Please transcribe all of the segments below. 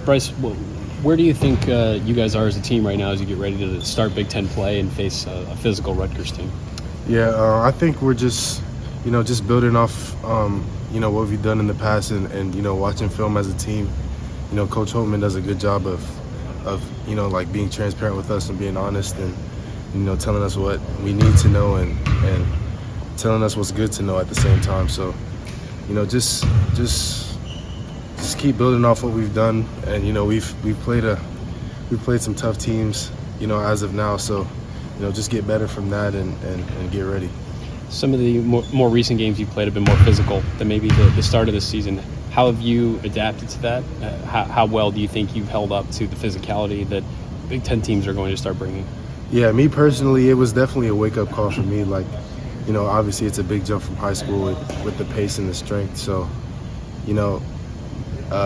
Brice, where do you think you guys are as a team right now as you get ready to start Big Ten play and face a physical Rutgers team? Yeah, I think we're just building off, what we've done in the past and watching film as a team. Coach Holtman does a good job of being transparent with us and being honest and, telling us what we need to know and telling us what's good to know at the same time. So, just keep building off what we've done. And, we've played some tough teams, as of now. So, just get better from that and get ready. Some of the more recent games you've played have been more physical than maybe the start of the season. How have you adapted to that? How well do you think you've held up to the physicality that Big Ten teams are going to start bringing? Yeah, me personally, it was definitely a wake-up call for me. Obviously it's a big jump from high school with the pace and the strength. So,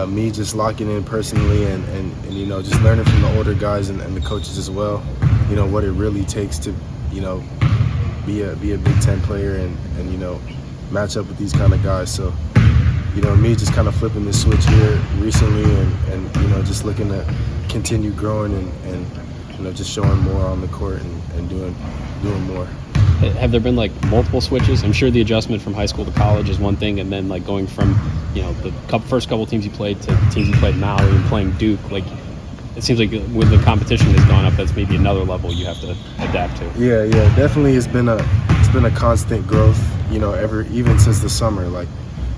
me just locking in personally and just learning from the older guys and the coaches as well, what it really takes to, be a Big Ten player and match up with these kind of guys. So, me just kind of flipping the switch here recently and just looking to continue growing and just showing more on the court and doing more. Have there been multiple switches? I'm sure the adjustment from high school to college is one thing, and then going from the first couple teams you played to teams you played now and playing Duke, it seems like when the competition has gone up, that's maybe another level you have to adapt to. Yeah, definitely. It's been a constant growth, even since the summer,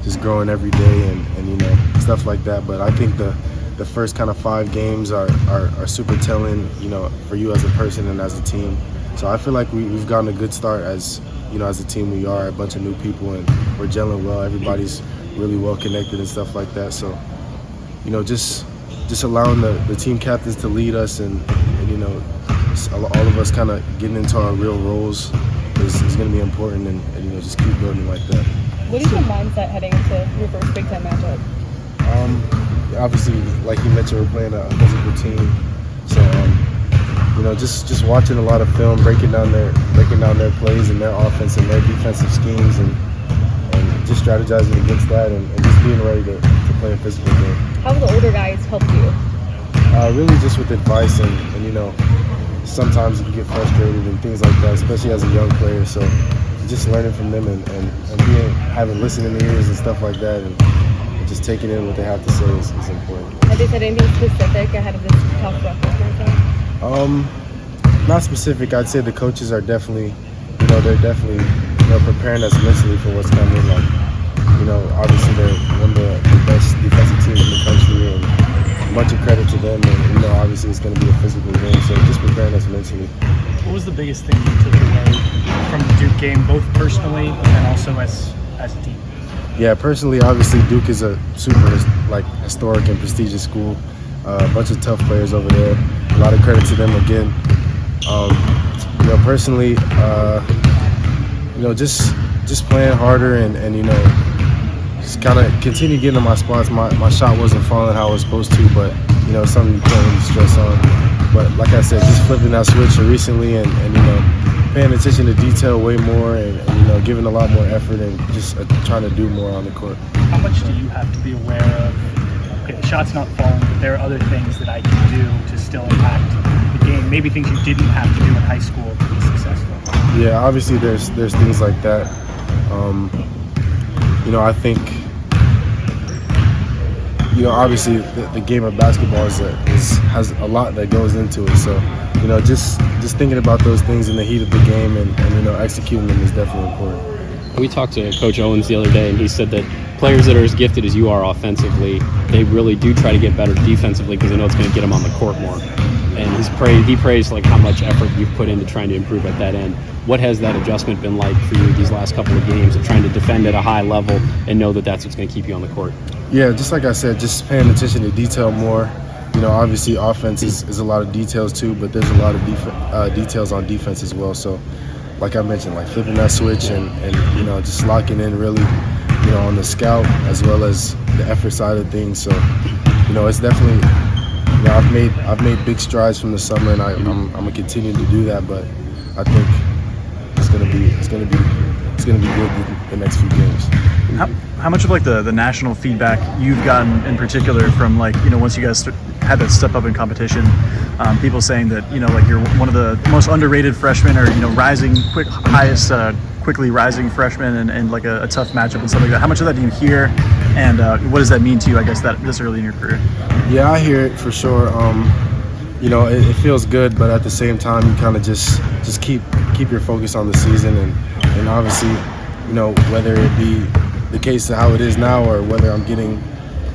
just growing every day and stuff like that. But I think the first kind of 5 games are super telling, for you as a person and as a team. So I feel like we've gotten a good start as a team. We are a bunch of new people and we're gelling well. Everybody's really well connected and stuff like that. So, just allowing the team captains to lead us and all of us kind of getting into our real roles is going to be important and just keep building like that. What is your mindset heading into your first Big Ten matchup? Obviously, like you mentioned, we're playing a physical team. So, just watching a lot of film, breaking down their plays and their offense and their defensive schemes and just strategizing against that and just being ready to play a physical game. How have the older guys helped you? Really just with advice and sometimes you can get frustrated and things like that, especially as a young player. So just learning from them and having listening ears and stuff like that and just taking in what they have to say is important. Have they said anything specific ahead of this tough Rutgers game? Not specific. I'd say the coaches are definitely, they're definitely, preparing us mentally for what's coming. Obviously they're one of the best defensive teams in the country, and a bunch of credit to them. And obviously it's going to be a physical game, so just preparing us mentally. What was the biggest thing you took away from the Duke game, both personally and also as a team? Yeah, personally, obviously Duke is a super historic and prestigious school. A bunch of tough players over there. A lot of credit to them again. Personally, just playing harder and just kind of continue getting in my spots. My shot wasn't falling how it was supposed to, but something you can't really stress on. But like I said, just flipping that switch recently and paying attention to detail way more and giving a lot more effort and just trying to do more on the court. How much do you have to be aware of? Okay, the shot's not falling, but there are other things that I can do to still impact the game. Maybe things you didn't have to do in high school to be successful. Yeah, obviously there's things like that. I think obviously the game of basketball has a lot that goes into it. So just thinking about those things in the heat of the game and executing them is definitely important. We talked to Coach Owens the other day, and he said that players that are as gifted as you are offensively, they really do try to get better defensively because they know it's going to get them on the court more. And he praised how much effort you've put into trying to improve at that end. What has that adjustment been like for you these last couple of games of trying to defend at a high level and know that that's what's going to keep you on the court? Yeah, just like I said, just paying attention to detail more. Obviously offense is a lot of details too, but there's a lot of details on defense as well. So, like I mentioned, flipping that switch and just locking in really, on the scout as well as the effort side of things. So, it's definitely, I've made big strides from the summer, and I'm gonna continue to do that. But I think it's gonna be it's going to be good the next few games. How much of like the national feedback you've gotten in particular from like, you know, once you guys had to step up in competition, people saying that, you know, like you're one of the most underrated freshmen, or, you know, quickly rising freshman, and like a tough matchup and stuff like that. How much of that do you hear, and what does that mean to you, I guess, that this early in your career? Yeah, I hear it for sure. You know, it feels good, but at the same time, you kind of just keep your focus on the season, and obviously, you know, whether it be the case of how it is now or whether I'm getting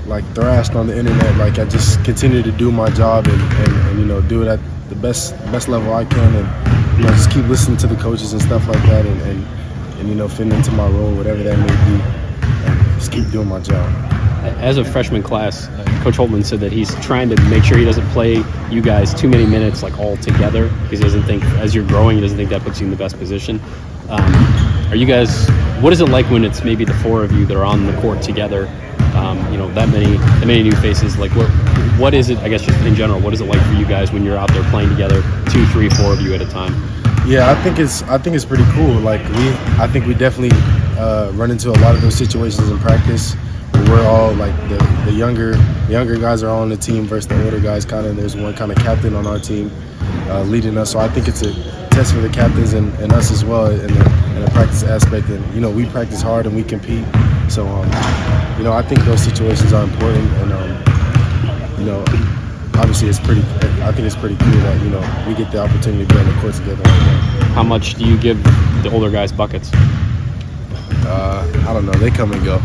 like thrashed on the internet, like I just continue to do my job and you know, do it at the best level I can, and you know, just keep listening to the coaches and stuff like that, and you know, fit into my role, whatever that may be, and just keep doing my job. As a freshman class, Coach Holtman said that he's trying to make sure he doesn't play you guys too many minutes like all together, because he doesn't think, as you're growing, he doesn't think that puts you in the best position. Are you guys, what is it like when it's maybe the four of you that are on the court together? You know, that many new faces. Like, what is it, I guess, just in general, what is it like for you guys when you're out there playing together, 2, 3, 4 of you at a time? Yeah, I think it's pretty cool. Like I think we definitely run into a lot of those situations in practice. We're all like the younger guys are all on the team versus the older guys, kind of. There's one kind of captain on our team leading us. So I think it's a test for the captains and us as well in the practice aspect. And you know, we practice hard and we compete. So you know, I think those situations are important. And you know, obviously I think it's pretty cool that, you know, we get the opportunity to be on the court together like that. How much do you give the older guys buckets? I don't know. They come and go.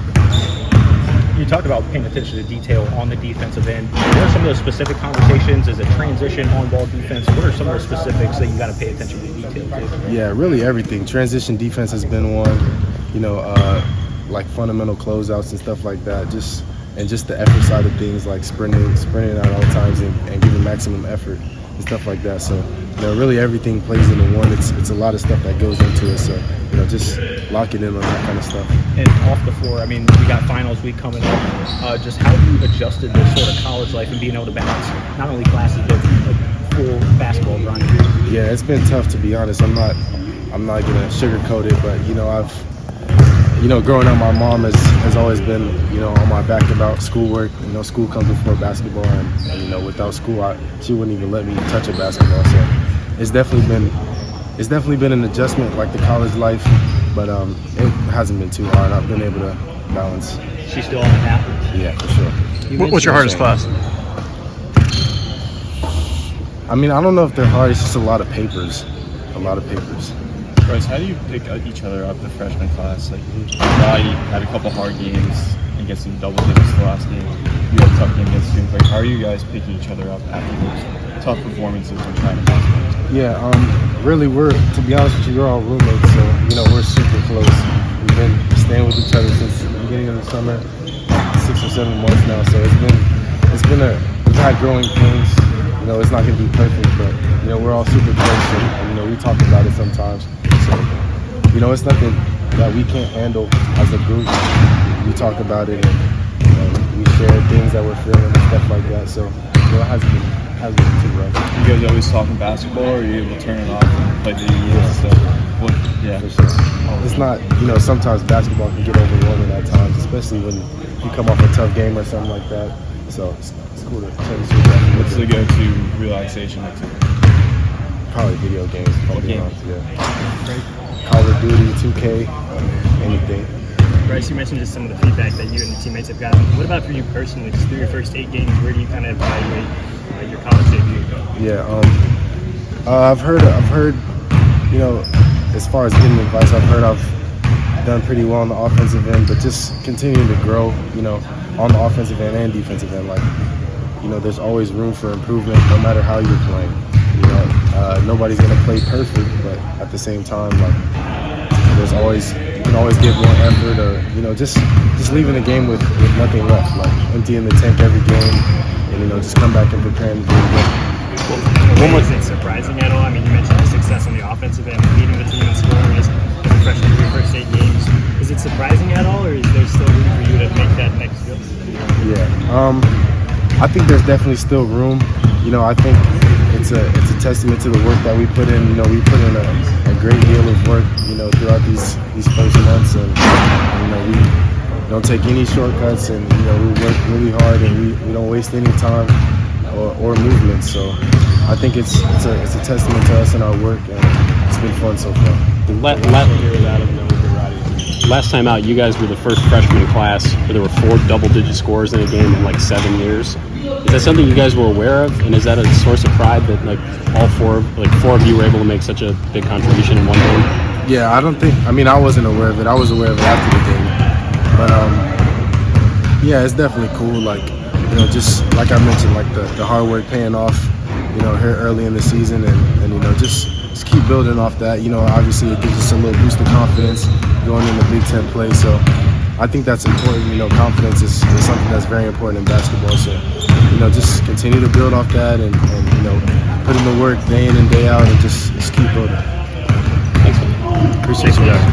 You talked about paying attention to detail on the defensive end. What are some of those specific conversations? Is it transition, on-ball defense? What are some of the specifics that you got to pay attention to detail to? Yeah, really everything. Transition defense has been one. You know, like fundamental closeouts and stuff like that. Just the effort side of things, like sprinting at all times and giving maximum effort and stuff like that. So, you know, really everything plays into one. It's a lot of stuff that goes into it. So, you know, just lock it in on that kind of stuff. And off the floor, I mean, we got finals week coming up. Just how have you adjusted this sort of college life and being able to balance not only classes but a full basketball grind? Yeah, it's been tough, to be honest. I'm not gonna sugarcoat it, but you know, growing up, my mom has always been, you know, on my back about schoolwork. You know, school comes before basketball, and you know, without school, she wouldn't even let me touch a basketball. So it's definitely been an adjustment, like the college life, but it hasn't been too hard. I've been able to balance. She's still on the map? Yeah, for sure. What's your hardest class? I mean, I don't know if they're hard. It's just a lot of papers. Brice, how do you pick each other up the freshman class? Like, Roddy had a couple hard games and get some double digits the last game. You had a tough game against students. Like, how are you guys picking each other up after those tough performances and trying to pass them? Yeah, really, to be honest with you, we're all roommates, so you know, we're super close. We've been staying with each other since the beginning of the summer, 6 or 7 months now. So we've had growing pains. You know, it's not going to be perfect, but you know, we're all super close, and you know, we talk about it sometimes. So, you know, it's nothing that we can't handle as a group. We talk about it, and we share things that we're feeling and stuff like that. So, you know, it hasn't been too rough. You guys always talking basketball, or are you able to turn it off and play video games and stuff? Yeah. For sure. It's not, you know, sometimes basketball can get overwhelming at times, especially when you come off a tough game or something like that. So it's cool to try to see that. What's the go-to relaxation activity? Probably video games. Yeah. Call of Duty, 2K, anything. Brice, you mentioned just some of the feedback that you and the teammates have gotten. What about for you personally? Just through your first 8 games, where do you kind of evaluate your college debut? Yeah, I've heard, you know, as far as getting advice, I've heard I've done pretty well on the offensive end, but just continuing to grow, you know, on the offensive end and defensive end. Like, you know, there's always room for improvement no matter how you're playing. You know, nobody's gonna play perfect, but at the same time, like, you can always give more effort, or you know, just leaving the game with nothing left, like emptying the tank every game, and you know, just come back and prepare and do it again. Was it surprising at all? I mean, you mentioned the success on the offensive end, leading the team in scoring as a freshman in your first 8 games. Is it surprising at all, or is there still room for you to make that next step? Yeah, I think there's definitely still room. You know, I think it's a testament to the work that we put in. You know, we put in a great deal of work, throughout these first months, and we don't take any shortcuts, and we work really hard, and we don't waste any time or movement. So I think it's a testament to us and our work, and it's been fun so far. Last time out, you guys were the first freshman class where there were 4 double-digit scores in a game in like 7 years. Is that something you guys were aware of, and is that a source of pride that like all four of you were able to make such a big contribution in one game? Yeah, I wasn't aware of it. I was aware of it after the game, but yeah, it's definitely cool. Like, just like I mentioned, like the hard work paying off, here early in the season, and just keep building off that. Obviously it gives us a little boost of confidence going in the Big Ten play. So I think that's important. Confidence is something that's very important in basketball. So, just continue to build off that and put in the work day in and day out, and just keep building. Thanks, man. Appreciate you guys.